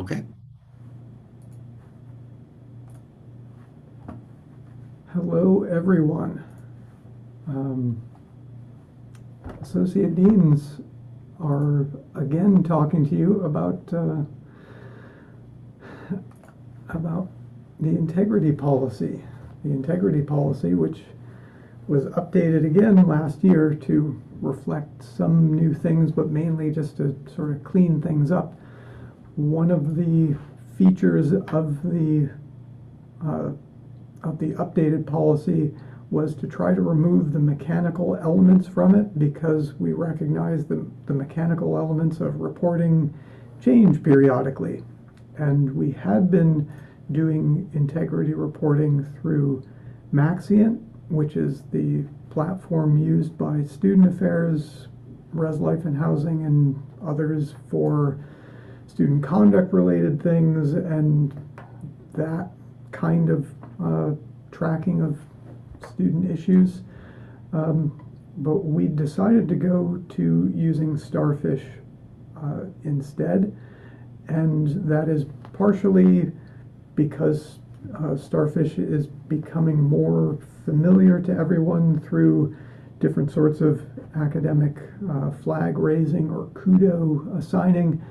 Okay. Hello, everyone. Associate Deans are again talking to you about the integrity policy. The integrity policy, which was updated again last year to reflect some new things, but mainly just to sort of clean things up. One of the features of the updated policy was to try to remove the mechanical elements from it, because we recognize the mechanical elements of reporting change periodically. And we had been doing integrity reporting through Maxient, which is the platform used by Student Affairs, Res Life and Housing, and others for student conduct related things, and that kind of tracking of student issues. But we decided to go to using Starfish instead, and that is partially because Starfish is becoming more familiar to everyone through different sorts of academic flag raising or kudo assigning,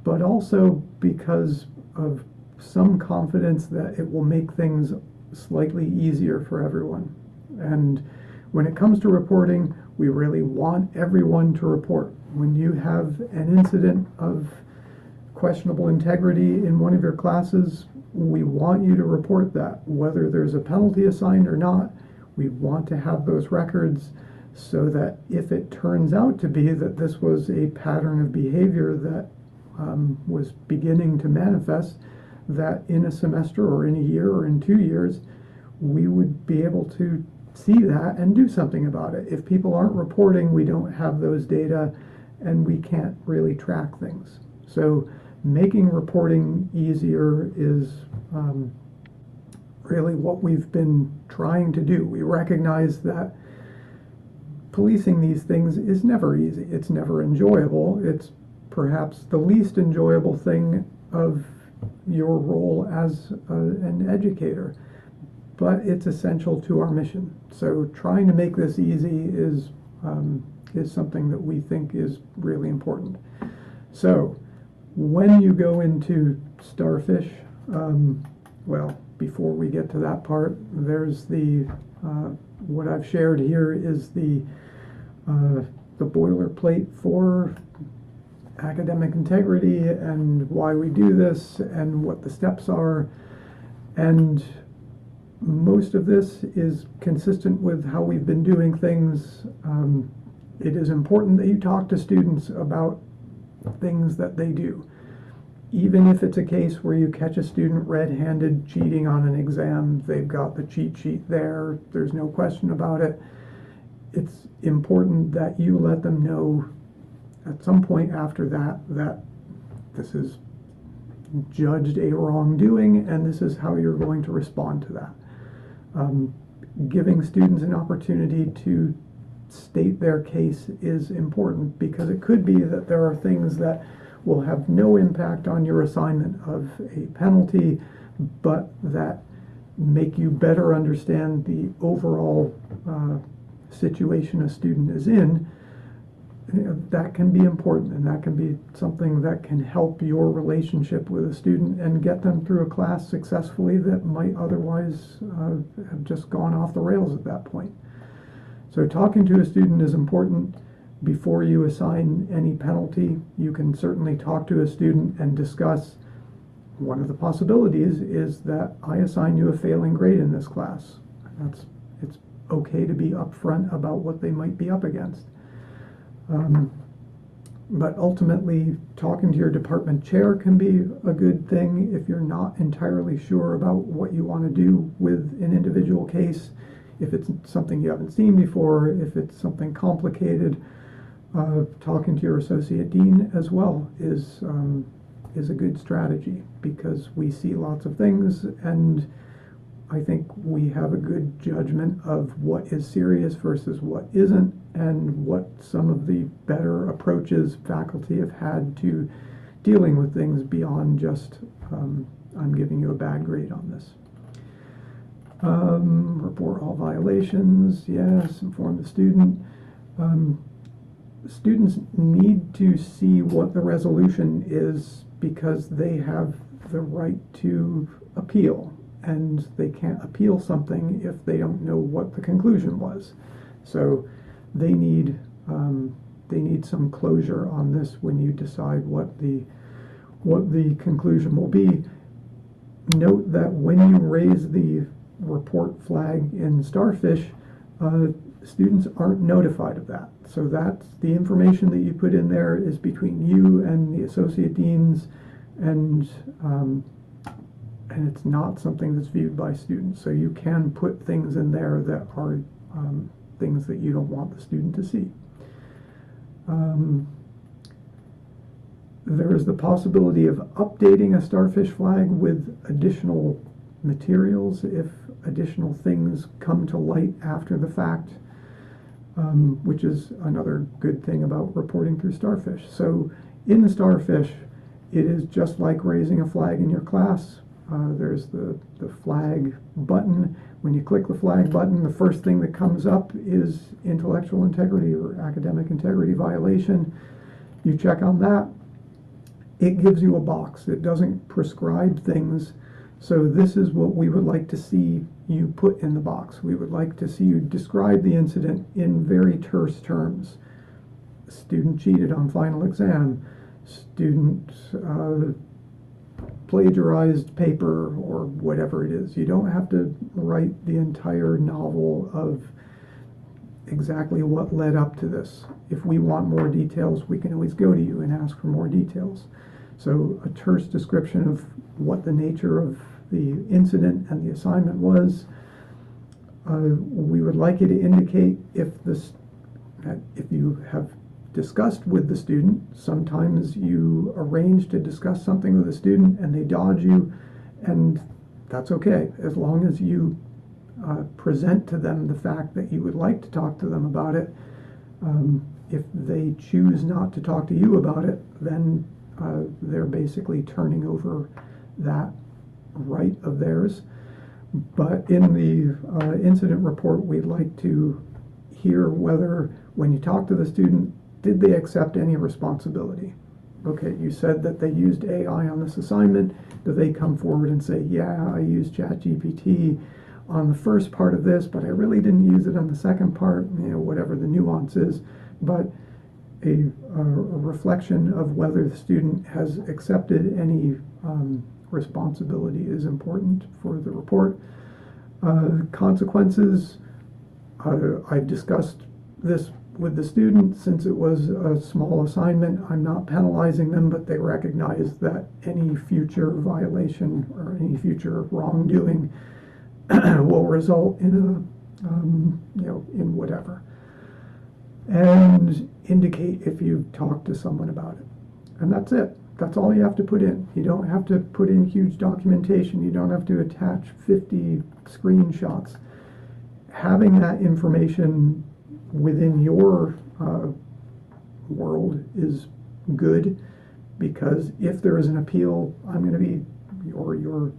but also because of some confidence that it will make things slightly easier for everyone. And when it comes to reporting, we really want everyone to report. When you have an incident of questionable integrity in one of your classes, we want you to report that. Whether there's a penalty assigned or not, we want to have those records so that if it turns out to be that this was a pattern of behavior that was beginning to manifest, that in a semester or in a year or in 2 years, we would be able to see that and do something about it. If people aren't reporting, we don't have those data and we can't really track things. So making reporting easier is really what we've been trying to do. We recognize that policing these things is never easy. It's never enjoyable. It's perhaps the least enjoyable thing of your role as an educator, but it's essential to our mission. So trying to make this easy is something that we think is really important. So when you go into Starfish, well, before we get to that part, there's the what I've shared here is the boilerplate for academic integrity and why we do this and what the steps are. And most of this is consistent with how we've been doing things. It is important that you talk to students about things that they do. Even if it's a case where you catch a student red-handed cheating on an exam, they've got the cheat sheet there, there's no question about it. It's important that you let them know at some point after that this is judged a wrongdoing and this is how you're going to respond to that. Giving students an opportunity to state their case is important, because it could be that there are things that will have no impact on your assignment of a penalty, but that make you better understand the overall situation a student is in. That can be important, and that can be something that can help your relationship with a student and get them through a class successfully that might otherwise have just gone off the rails at that point. So talking to a student is important. Before you assign any penalty, you can certainly talk to a student and discuss, one of the possibilities is that I assign you a failing grade in this class. It's okay to be upfront about what they might be up against. But ultimately, talking to your department chair can be a good thing if you're not entirely sure about what you want to do with an individual case. If it's something you haven't seen before, if it's something complicated, talking to your associate dean as well is a good strategy, because we see lots of things, and I think we have a good judgment of what is serious versus what isn't, and what some of the better approaches faculty have had to dealing with things beyond just I'm giving you a bad grade on this. Report all violations, yes, inform the student. Students need to see what the resolution is because they have the right to appeal, and they can't appeal something if they don't know what the conclusion was. So they need some closure on this when you decide what the conclusion will be. Note that when you raise the report flag in Starfish, students aren't notified of that. So that's the information that you put in there is between you and the associate deans, and it's not something that's viewed by students. So you can put things in there that are things that you don't want the student to see. There is the possibility of updating a Starfish flag with additional materials if additional things come to light after the fact, which is another good thing about reporting through Starfish. So in Starfish, it is just like raising a flag in your class. There's the flag button. When you click the flag button, the first thing that comes up is intellectual integrity or academic integrity violation. You check on that. It gives you a box. It doesn't prescribe things. So this is what we would like to see you put in the box. We would like to see you describe the incident in very terse terms. Student cheated on final exam. Student plagiarized paper, or whatever it is. You don't have to write the entire novel of exactly what led up to this. If we want more details, we can always go to you and ask for more details. So a terse description of what the nature of the incident and the assignment was. We would like you to indicate if you have discussed with the student. Sometimes you arrange to discuss something with a student and they dodge you, and that's okay, as long as you present to them the fact that you would like to talk to them about it. If they choose not to talk to you about it, then they're basically turning over that right of theirs. But in the incident report, we'd like to hear whether, when you talk to the student, did they accept any responsibility? Okay, you said that they used AI on this assignment. Do they come forward and say, yeah, I used ChatGPT on the first part of this, but I really didn't use it on the second part, whatever the nuance is. But a reflection of whether the student has accepted any responsibility is important for the report. Consequences, I've discussed this with the student. Since it was a small assignment, I'm not penalizing them, but they recognize that any future violation or any future wrongdoing will result in in whatever. And indicate if you've talked to someone about it. And that's it. That's all you have to put in. You don't have to put in huge documentation. You don't have to attach 50 screenshots. Having that information within your world is good, because if there is an appeal, I'm going to be, or your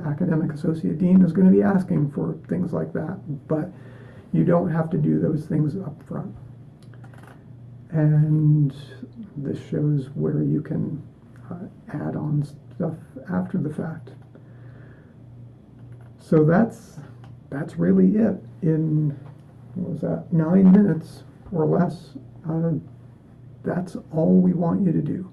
academic associate dean is going to be asking for things like that, but you don't have to do those things up front. And this shows where you can add on stuff after the fact. So that's really it. In, what was that, 9 minutes or less, that's all we want you to do.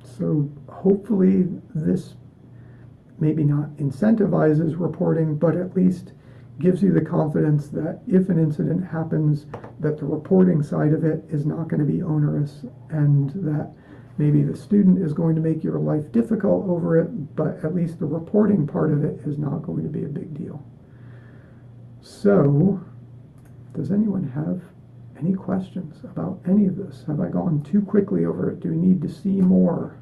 So hopefully this maybe not incentivizes reporting, but at least gives you the confidence that if an incident happens, that the reporting side of it is not going to be onerous, and that maybe the student is going to make your life difficult over it, but at least the reporting part of it is not going to be a big deal. So, does anyone have any questions about any of this? Have I gone too quickly over it? Do we need to see more?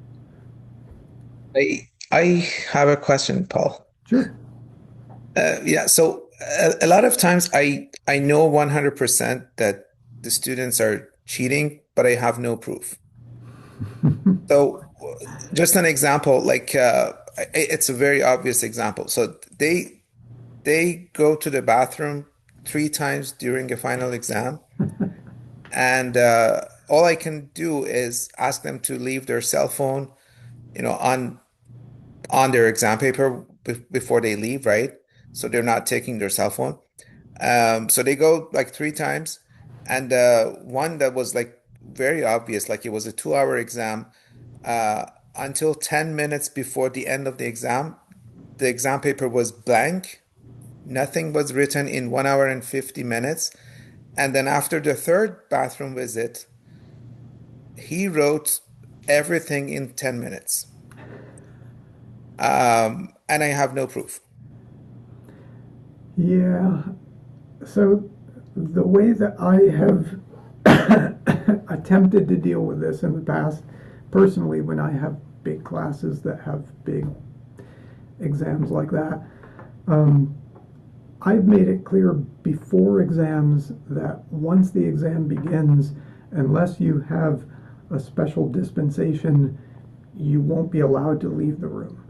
I have a question, Paul. Sure. Yeah, so a lot of times I know 100% that the students are cheating, but I have no proof. So, just an example, like it's a very obvious example. So they go to the bathroom 3 times during a final exam, and all I can do is ask them to leave their cell phone, on their exam paper before they leave, right? So they're not taking their cell phone. So they go like 3 times, and one that was like very obvious, like it was a 2-hour exam. Uh, until 10 minutes before the end of the exam paper was blank. Nothing was written in 1 hour and 50 minutes. And then after the third bathroom visit, he wrote everything in 10 minutes. And I have no proof. Yeah. So the way that I have attempted to deal with this in the past, personally, when I have big classes that have big exams like that, um, I've made it clear before exams that once the exam begins, unless you have a special dispensation, you won't be allowed to leave the room.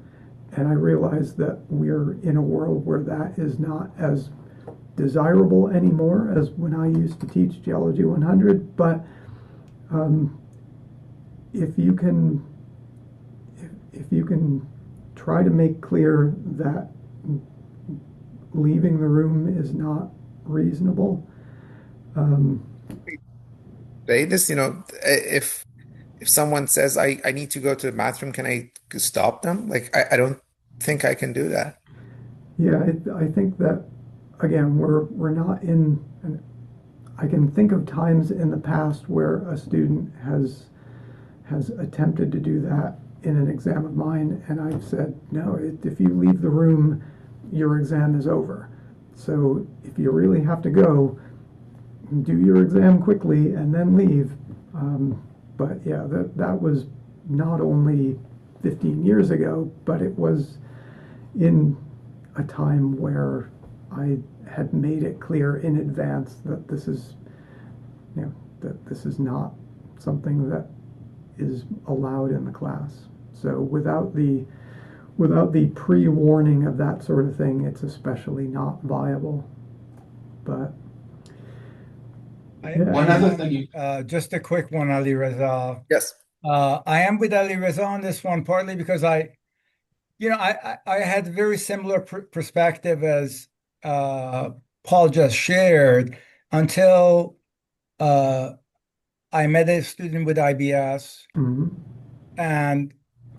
And I realize that we're in a world where that is not as desirable anymore as when I used to teach Geology 100. But um, if you can, if you can try to make clear that leaving the room is not reasonable, um, They just, if someone says I need to go to the bathroom, can I stop them? Like I don't think I can do that. yeah, I think that again we're not in. I can think of times in the past where a student has attempted to do that in an exam of mine, and I've said, no, if you leave the room, your exam is over. So if you really have to go, do your exam quickly and then leave. But yeah, that was not only 15 years ago, but it was in a time where I had made it clear in advance that this is not something that is allowed in the class. So without the pre-warning of that sort of thing, it's especially not viable. But I, yeah, I am just a quick one, Ali Reza. Yes. I am with Ali Reza on this one, partly because I had a very similar perspective as uh, Paul just shared until uh, I met a student with IBS, mhm, and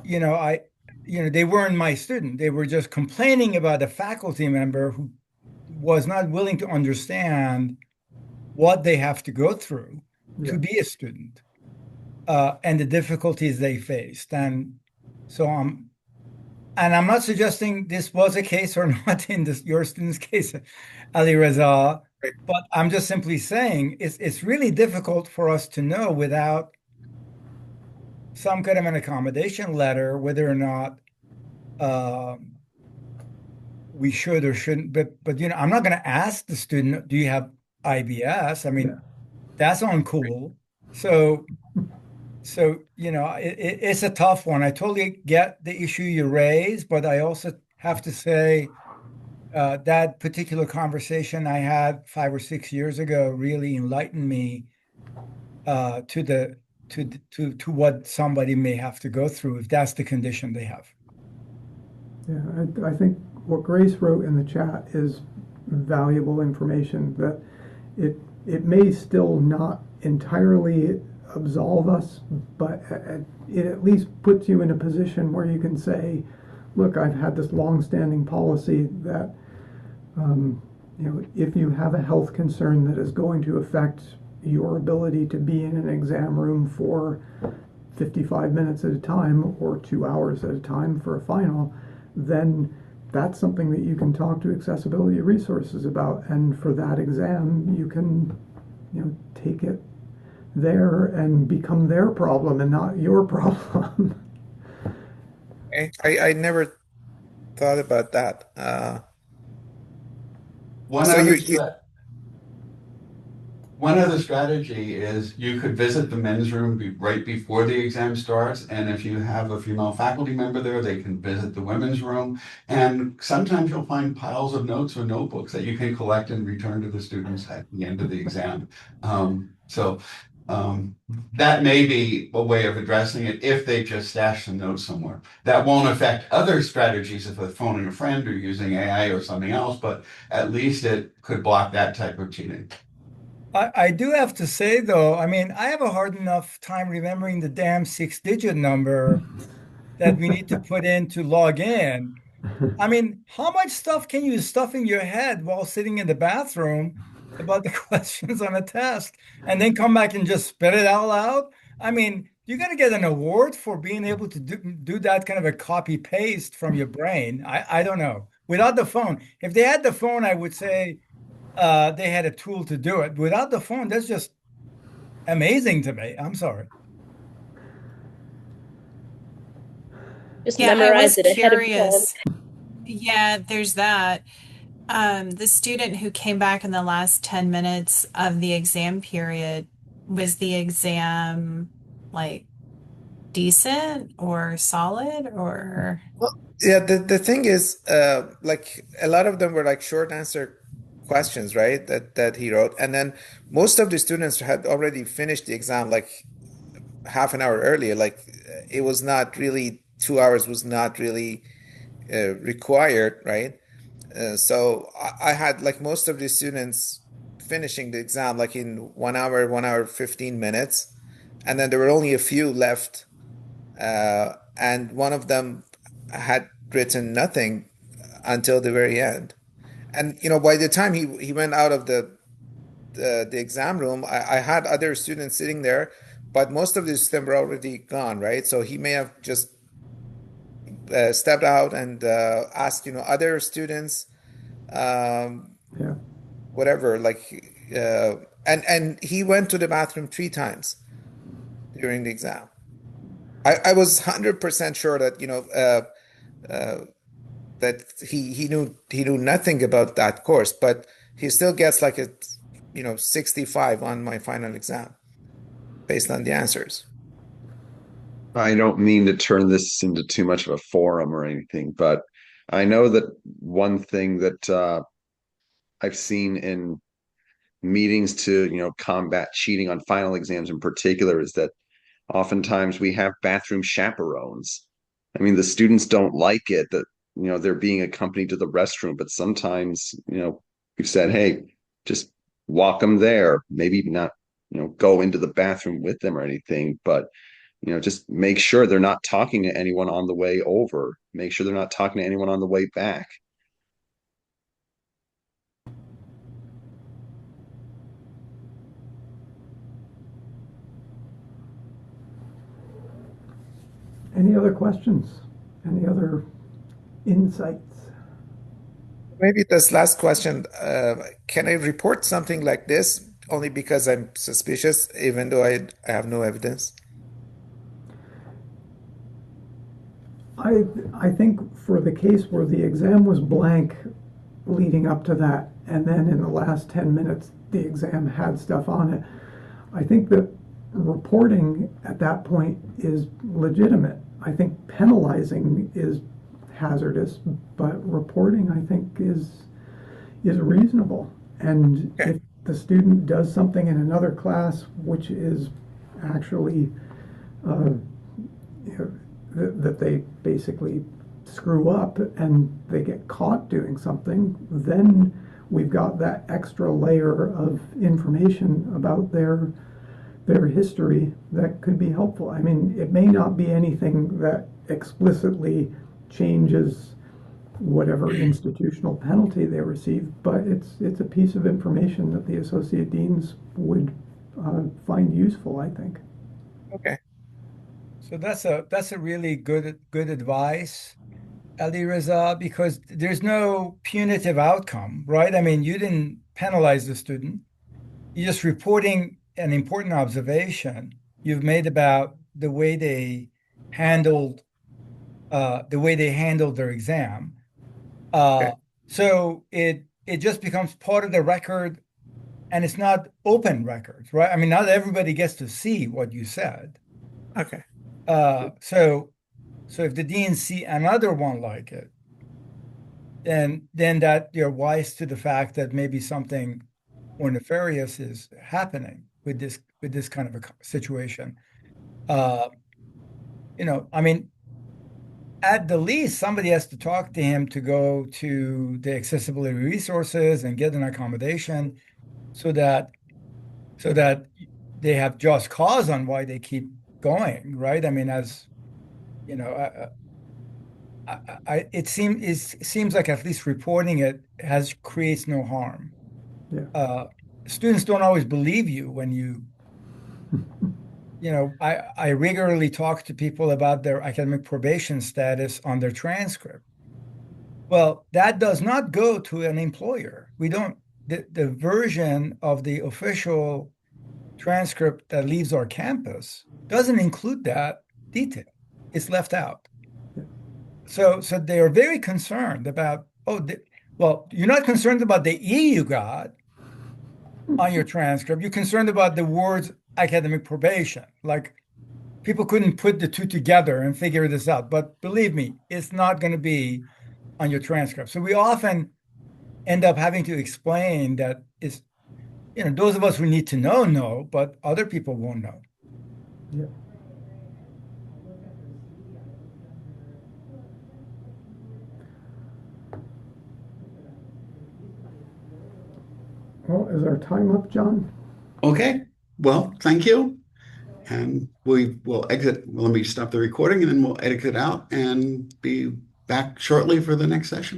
they weren't my student. They were just complaining about a faculty member who was not willing to understand what they have to go through yeah, to be a student, and the difficulties they faced. So and I'm not suggesting this was a case or not in your student's case, Ali Reza, Right. but I'm just simply saying it's really difficult for us to know without some kind of an accommodation letter whether or not um, we should or shouldn't. But I'm not going to ask the student, "Do you have IBS?" I yeah, mean, that's uncool. So it's a tough one. I totally get the issue you raise, but I also have to say that particular conversation I had 5 or 6 years ago really enlightened me to to what somebody may have to go through if that's the condition they have. yeah. I think what Grace wrote in the chat is valuable information that it it may still not entirely absolve us, but it at least puts you in a position where you can say, look, I've had this long-standing policy that if you have a health concern that is going to affect your ability to be in an exam room for 55 minutes at a time or 2 hours at a time for a final, then that's something that you can talk to accessibility resources about. And for that exam, you can, take it there and become their problem and not your problem. I never thought about that. One So other you step. one other strategy is you could visit the men's room right before the exam starts. And if you have a female faculty member there, they can visit the women's room. And sometimes you'll find piles of notes or notebooks that you can collect and return to the students at the end of the exam. So that may be a way of addressing it if they just stash some notes somewhere. That won't affect other strategies if they're phoning a friend or using AI or something else, but at least it could block that type of cheating. I do have to say though, I mean, I have a hard enough time remembering the damn 6-digit number that we need to put in to log in. I mean, how much stuff can you stuff in your head while sitting in the bathroom about the questions on a test and then come back and just spit it out loud? I mean, you got to get an award for being able to do that kind of a copy paste from your brain. I don't know. Without the phone, if they had the phone, I would say they had a tool to do it. Without the phone, that's just amazing to me. I'm sorry. Just Yeah, I was memorize it ahead of time. curious. Yeah, there's that. The student who came back in the last 10 minutes of the exam period, was the exam like decent or solid or? Well, yeah, the thing is, like a lot of them were like short answer questions, right? That he wrote, and then most of the students had already finished the exam like half an hour earlier. Like it was not really 2 hours was not really required, right? So I had like most of the students finishing the exam like in 1 hour, 1 hour, 15 minutes, and then there were only a few left, and one of them had written nothing until the very end. And by the time he went out of the exam room, I had other students sitting there, but most of these them were already gone, right? So he may have just stepped out and asked, other students, um, Yeah. whatever, like, and he went to the bathroom 3 times during the exam. I was 100% sure that, uh, that he knew nothing about that course, but he still gets like a 65 on my final exam based on the answers. I don't mean to turn this into too much of a forum or anything, but I know that one thing that I've seen in meetings to, combat cheating on final exams in particular is that oftentimes we have bathroom chaperones. I mean, the students don't like it that, they're being accompanied to the restroom, but sometimes, we've said, hey, just walk them there. Maybe not, go into the bathroom with them or anything, but just make sure they're not talking to anyone on the way over. Make sure they're not talking to anyone on the way back. Any other questions? Any other insights? Maybe this last question, can I report something like this only because I'm suspicious, even though I have no evidence? I think for the case where the exam was blank leading up to that, and then in the last 10 minutes the exam had stuff on it, I think that reporting at that point is legitimate. I think penalizing is hazardous, but reporting I think is reasonable. And Okay. if the student does something in another class which is actually uh, you know, that they basically screw up and they get caught doing something, then we've got that extra layer of information about their history that could be helpful. I mean, it may not be anything that explicitly changes whatever institutional penalty they receive, but it's a piece of information that the associate deans would find useful, I think. Okay. So that's a really good advice, Ali Reza, because there's no punitive outcome, right? I mean, you didn't penalize the student. You're just reporting an important observation you've made about handled the way they handled their exam. Okay. So it just becomes part of the record, and it's not open records, right? I mean, not everybody gets to see what you said. Okay. So if the dean see another one like it, then that you're wise to the fact that maybe something more nefarious is happening with this kind of a situation. I mean, at the least, somebody has to talk to him to go to the accessibility resources and get an accommodation so that they have just cause on why they keep going, right? I mean, as you know, it seems like at least reporting it creates no harm. Yeah. Students don't always believe you when I regularly talk to people about their academic probation status on their transcript. Well, that does not go to an employer. The version of the official transcript that leaves our campus doesn't include that detail. It's left out. So they are very concerned about, well, you're not concerned about the E you got on your transcript. You're concerned about the words academic probation. Like, people couldn't put the two together and figure this out. But believe me, it's not going to be on your transcript. So we often end up having to explain that it's, those of us who need to know, but other people won't know. Yeah. Well, is our time up, John? Okay, well, thank you. And we will exit. Let me stop the recording and then we'll exit out and be back shortly for the next session.